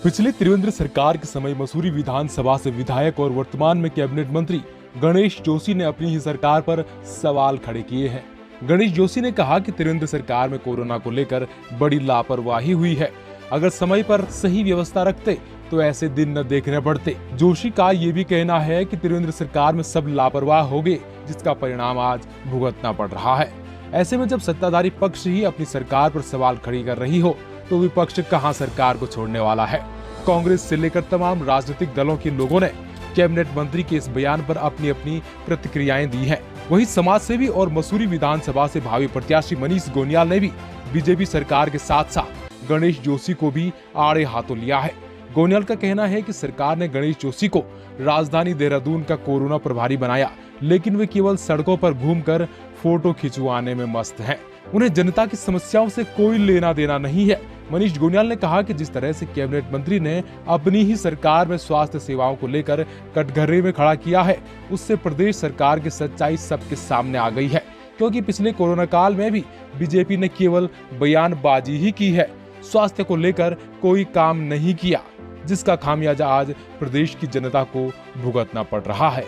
पिछले त्रिवेंद्र सरकार के समय मसूरी विधानसभा से विधायक और वर्तमान में कैबिनेट मंत्री गणेश जोशी ने अपनी ही सरकार पर सवाल खड़े किए हैं। गणेश जोशी ने कहा कि त्रिवेंद्र सरकार में कोरोना को लेकर बड़ी लापरवाही हुई है। अगर समय पर सही व्यवस्था रखते तो ऐसे दिन न देखने पड़ते। जोशी का ये भी कहना है कि त्रिवेंद्र सरकार में सब लापरवाह हो गए, जिसका परिणाम आज भुगतना पड़ रहा है। ऐसे में जब सत्ताधारी पक्ष ही अपनी सरकार पर सवाल खड़ी कर रही हो तो विपक्ष कहां सरकार को छोड़ने वाला है। कांग्रेस से लेकर तमाम राजनीतिक दलों के लोगों ने कैबिनेट मंत्री के इस बयान पर अपनी अपनी प्रतिक्रियाएं दी हैं। वहीं समाजसेवी और मसूरी विधानसभा से भावी प्रत्याशी मनीष गोनियाल ने भी बीजेपी सरकार के साथ साथ गणेश जोशी को भी आड़े हाथों लिया है। गोनियाल का कहना है कि सरकार ने गणेश जोशी को राजधानी देहरादून का कोरोना प्रभारी बनाया, लेकिन वे केवल सड़कों पर घूमकर फोटो खिंचवाने में मस्त हैं। उन्हें जनता की समस्याओं से कोई लेना देना नहीं है। मनीष गोनियाल ने कहा कि जिस तरह से कैबिनेट मंत्री ने अपनी ही सरकार में स्वास्थ्य सेवाओं को लेकर कटघरे में खड़ा किया है, उससे प्रदेश सरकार की सच्चाई सबके सामने आ गई है। क्योंकि पिछले कोरोना काल में भी बीजेपी ने केवल बयानबाजी ही की है, स्वास्थ्य को लेकर कोई काम नहीं किया, जिसका खामियाजा आज प्रदेश की जनता को भुगतना पड़ रहा है।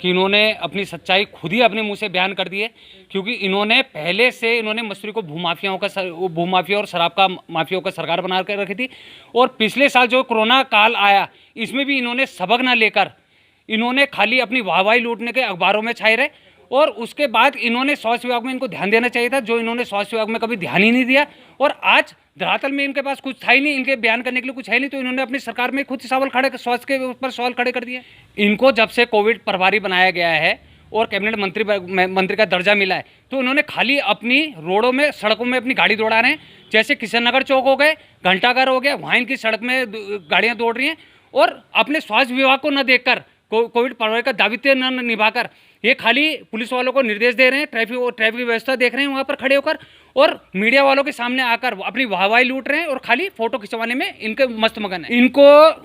कि इन्होंने अपनी सच्चाई खुद ही अपने मुंह से बयान कर दी है, क्योंकि इन्होंने पहले से मसूरी को भूमाफिया और शराब का माफियाओं का सरकार बना कर रखी थी। और पिछले साल जो कोरोना काल आया, इसमें भी इन्होंने सबक ना लेकर इन्होंने खाली अपनी वाहवाही लूटने के अखबारों में छाए रहे। और उसके बाद इन्होंने स्वास्थ्य विभाग में इनको ध्यान देना चाहिए था, जो इन्होंने स्वास्थ्य विभाग में कभी ध्यान ही नहीं दिया। और आज धरातल में इनके पास कुछ था ही नहीं, इनके बयान करने के लिए कुछ है नहीं, तो इन्होंने अपनी सरकार में खुद सवाल खड़े, स्वास्थ्य के ऊपर सवाल खड़े कर दिए। इनको जब से कोविड प्रभारी बनाया गया है और कैबिनेट मंत्री का दर्जा मिला है, तो इन्होंने खाली अपनी रोडों में, सड़कों में अपनी गाड़ी दौड़ा रहे हैं। जैसे किशन नगर चौक हो गए, घंटाघर हो गया, वहाँ इनकी सड़क में गाड़ियाँ दौड़ रही हैं। और अपने स्वास्थ्य विभाग को न देखकर, कोविड प्रभारी का दायित्व न निभाकर, ये खाली पुलिस वालों को निर्देश दे रहे हैं, ट्रैफिक व्यवस्था देख रहे हैं वहाँ पर खड़े होकर, और मीडिया वालों के सामने आकर अपनी वाहवाही लूट रहे हैं और खाली फोटो खिंचवाने में इनके मस्त मगन है। इनको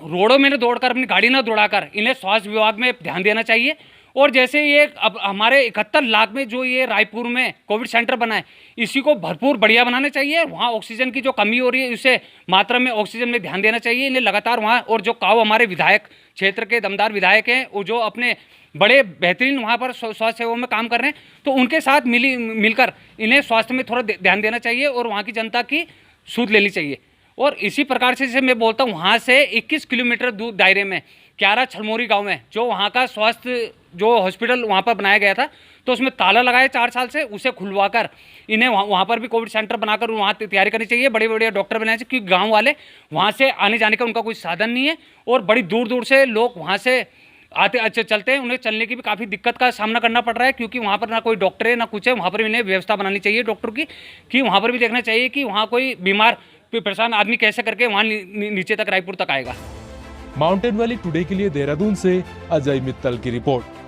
रोडों में न दौड़कर, अपनी गाड़ी न दौड़ाकर इन्हें स्वास्थ्य विभाग में ध्यान देना चाहिए। और जैसे ये अब हमारे 71 लाख में जो ये रायपुर में कोविड सेंटर बना है, इसी को भरपूर बढ़िया बनाना चाहिए। वहाँ ऑक्सीजन की जो कमी हो रही है, उसे मात्रा में ऑक्सीजन में ध्यान देना चाहिए इन्हें लगातार वहाँ। और जो हमारे विधायक क्षेत्र के दमदार विधायक हैं, वो जो अपने बड़े बेहतरीन वहाँ पर स्वास्थ्य सेवाओं में काम कर रहे हैं, तो उनके साथ मिलकर इन्हें स्वास्थ्य में थोड़ा ध्यान देना चाहिए और वहाँ की जनता की सूध लेनी चाहिए। और इसी प्रकार से जैसे मैं बोलता हूँ, वहाँ से 21 किलोमीटर दूर दायरे में क्यारा छलमोरी गांव में जो वहाँ का स्वास्थ्य जो हॉस्पिटल वहाँ पर बनाया गया था, तो उसमें ताला लगाए 4 साल से, उसे खुलवाकर इन्हें वहाँ पर भी कोविड सेंटर बनाकर वहाँ तैयारी करनी चाहिए। बड़े बड़े डॉक्टर बनाने चाहिए, क्योंकि गाँव वाले वहाँ से आने जाने का उनका कोई साधन नहीं है और बड़ी दूर दूर से लोग वहाँ से आते चलते हैं। उन्हें चलने की भी काफ़ी दिक्कत का सामना करना पड़ रहा है, क्योंकि वहाँ पर ना कोई डॉक्टर है ना कुछ है। वहाँ पर इन्हें व्यवस्था बनानी चाहिए डॉक्टर की, कि वहाँ पर भी देखना चाहिए कि वहाँ कोई बीमार परेशान आदमी कैसे करके वहाँ नीचे तक, रायपुर तक आएगा। माउंटेन वैली टुडे के लिए देहरादून से अजय मित्तल की रिपोर्ट।